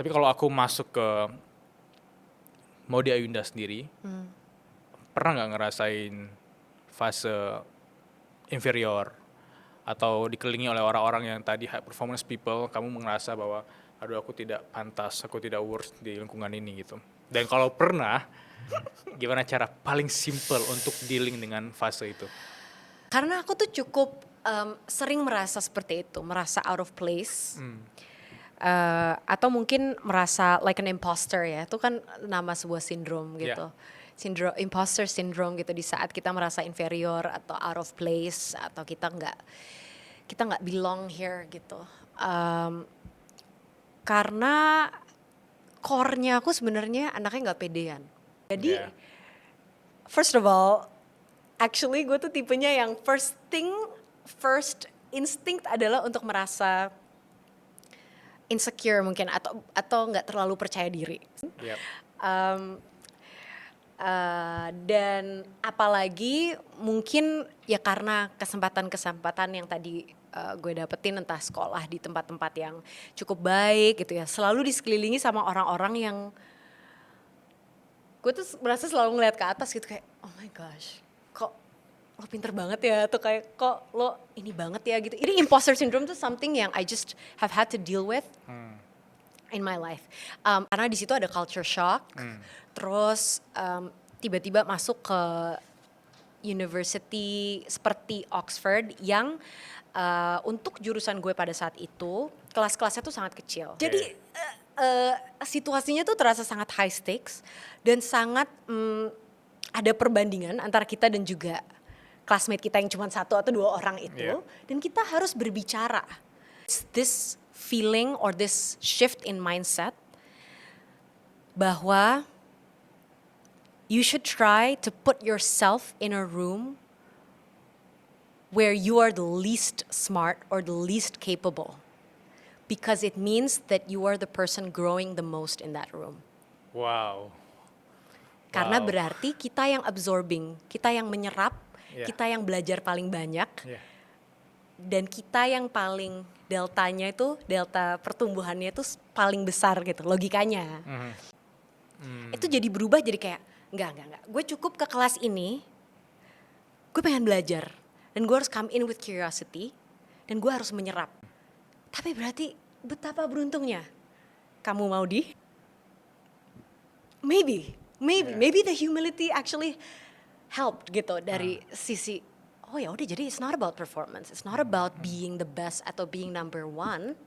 Tapi kalau aku masuk ke Maudy Ayunda sendiri, pernah nggak ngerasain fase inferior atau dikelilingi oleh orang-orang yang tadi high performance people, kamu merasa bahwa aduh aku tidak pantas, aku tidak worth di lingkungan ini gitu. Dan kalau pernah, gimana cara paling simple untuk dealing dengan fase itu? Karena aku tuh cukup sering merasa seperti itu, merasa out of place. Atau mungkin merasa like an imposter ya, itu kan nama sebuah sindrom gitu. Imposter syndrome gitu, di saat kita merasa inferior atau out of place atau kita nggak belong here gitu. Karena core-nya aku sebenarnya anaknya nggak pedean. Jadi first of all, actually gue tuh tipenya yang first instinct adalah untuk merasa insecure mungkin atau nggak terlalu percaya diri. Dan apalagi mungkin ya karena kesempatan-kesempatan yang tadi gue dapetin, entah sekolah di tempat-tempat yang cukup baik gitu ya, selalu disekelilingi sama orang-orang yang gue tuh merasa selalu ngeliat ke atas gitu, kayak oh my gosh, kok lo pinter banget ya, atau kayak kok lo ini banget ya gitu. Jadi imposter syndrome tuh something yang I just have had to deal with in my life. Karena di situ ada culture shock, terus tiba-tiba masuk ke university seperti Oxford yang untuk jurusan gue pada saat itu kelas-kelasnya tuh sangat kecil. Jadi situasinya tuh terasa sangat high stakes dan sangat ada perbandingan antara kita dan juga classmate kita yang cuma 1 atau 2 orang itu, dan kita harus berbicara. This feeling or this shift in mindset bahwa you should try to put yourself in a room where you are the least smart or the least capable, because it means that you are the person growing the most in that room. Wow. Karena berarti kita yang absorbing, kita yang menyerap, kita yang belajar paling banyak, dan kita yang paling deltanya itu, delta pertumbuhannya itu paling besar gitu, logikanya. Itu jadi berubah jadi kayak, enggak. Gue cukup ke kelas ini, gue pengen belajar, dan gue harus come in with curiosity, dan gue harus menyerap. Tapi berarti betapa beruntungnya kamu, Maudy. Maybe the humility actually helped gitu dari sisi oh ya udah, jadi it's not about performance, it's not about being the best atau being number one,